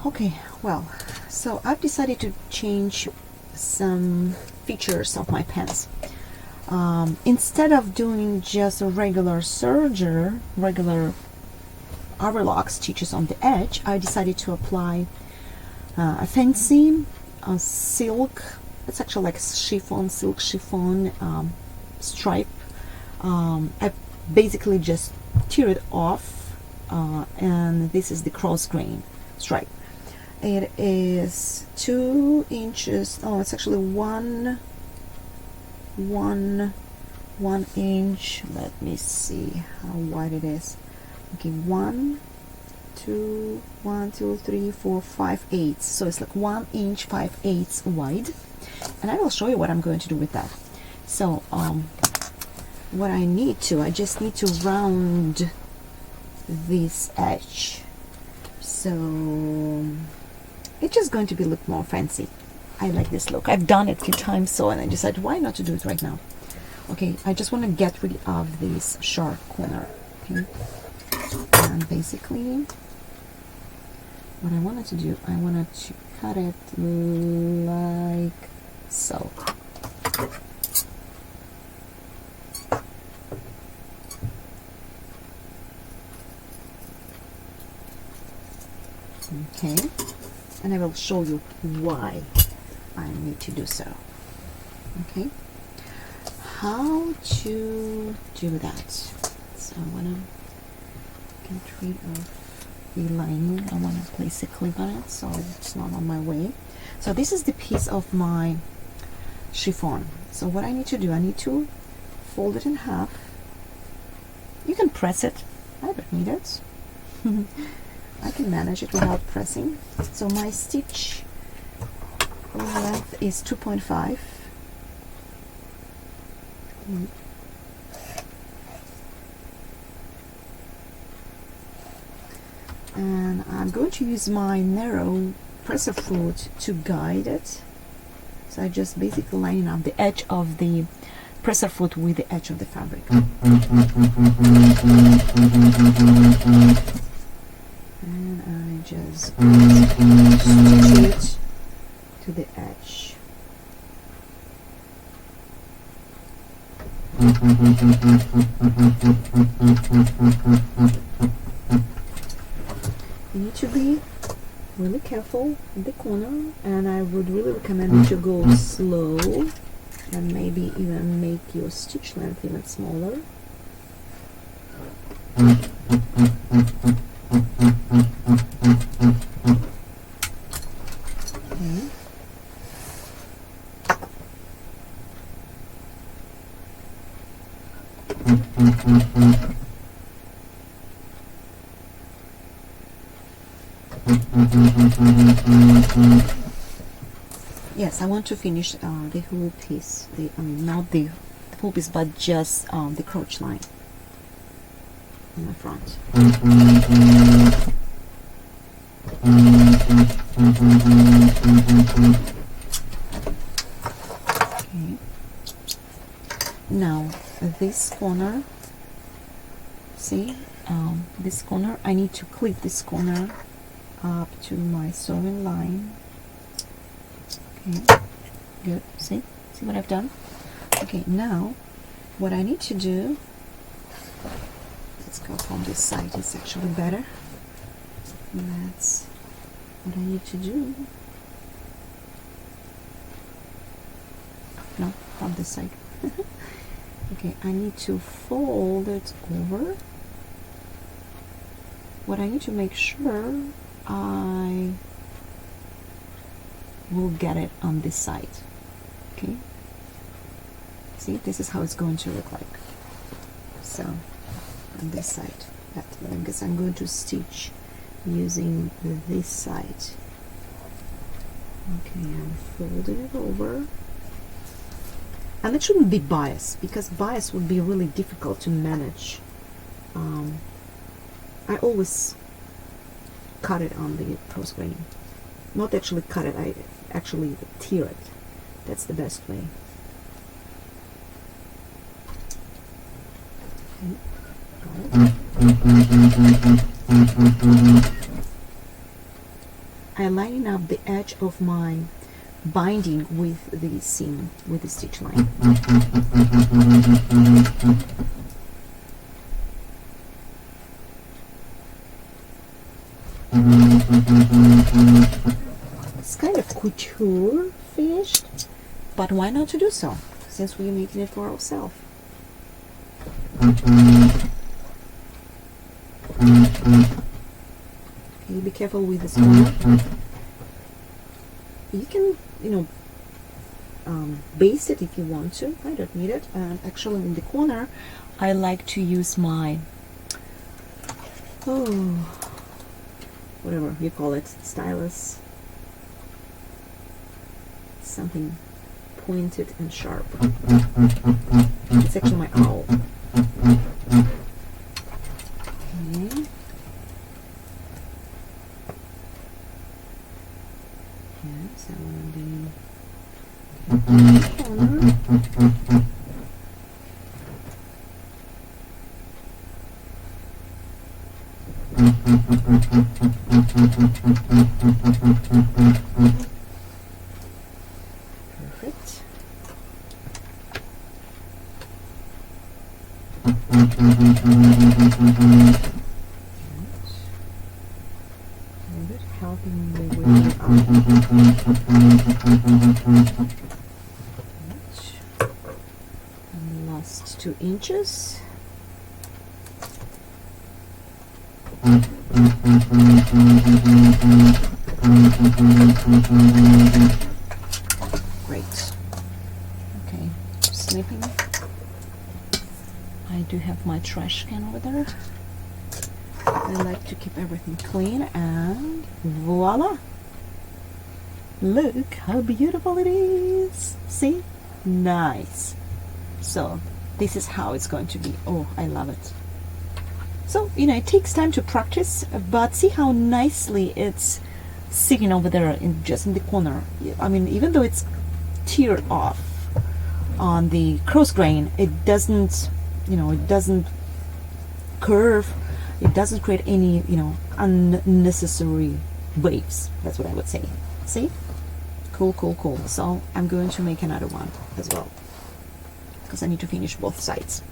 Okay, well, so I've decided to change some features of my pens. Instead of doing just a regular serger, regular overlock stitches on the edge, I decided to apply a fancy silk. It's actually like chiffon, silk chiffon stripe. I basically just tear it off, and this is the cross grain stripe. It is 2 inches. Oh, it's actually one inch. Let me see how wide it is. Okay, 1, 2, 3, 4, 5 eighths. So it's like 1 inch 5 eighths wide, and I will show you what I'm going to do with that. So what I just need to round this edge, so it's just going to be look more fancy. I like this look. I've done it a few times, so, and I decided why not to do it right now. Okay, I just want to get rid of this sharp corner. Okay, and basically what I wanted to do, I wanted to cut it like so. Okay, and I will show you why I need to do so. Okay, how to do that. So I want to get rid of the lining. I want to place a clip on it so it's not on my way. So this is the piece of my chiffon. So what I need to do, I need to fold it in half. You can press it. I don't need it. I can manage it without pressing. So my stitch length is 2.5. And I'm going to use my narrow presser foot to guide it. So I just basically line up the edge of the presser foot with the edge of the fabric. And I just stitch it to the edge. You need to be really careful in the corner, and I would really recommend you to go slow and maybe even make your stitch length even smaller. Okay. Yes, I want to finish the whole piece. Not the whole piece, but just the crotch line in the front. Okay. Now this corner, see, this corner, I need to clip this corner up to my sewing line. Okay, good. See what I've done? Okay, now what I need to do, let's go from this side, it's actually better. That's what I need to do. No, from this side. Okay, I need to fold it over. What I need to make sure I will get it on this side. Okay, see, this is how it's going to look like. So on this side, I guess I'm going to stitch using this side. Okay, I'm folding it over, and it shouldn't be bias, because bias would be really difficult to manage. I always cut it on the cross grain. Not actually cut it, I actually tear it. That's the best way. Okay. I'm lining up the edge of my binding with the seam, with the stitch line. It's kind of couture finished, but why not to do so, since we're making it for ourselves. Okay, be careful with this corner. You can, base it if you want to. I don't need it. And actually, in the corner, I like to use my whatever you call it, stylus. Something pointed and sharp. It's actually my owl. Okay. Yes, I want to corner. Perfect. Helping me with the and last 2 inches. Great. Okay, snipping. I do have my trash can over there. I like to keep everything clean, and voila! Look how beautiful it is! See? Nice! So, this is how it's going to be. Oh, I love it. So, it takes time to practice, but see how nicely it's sitting over there just in the corner. I mean, even though it's teared off on the cross grain, it doesn't, it doesn't curve. It doesn't create any, unnecessary waves. That's what I would say. See? Cool, cool, cool. So I'm going to make another one as well, because I need to finish both sides.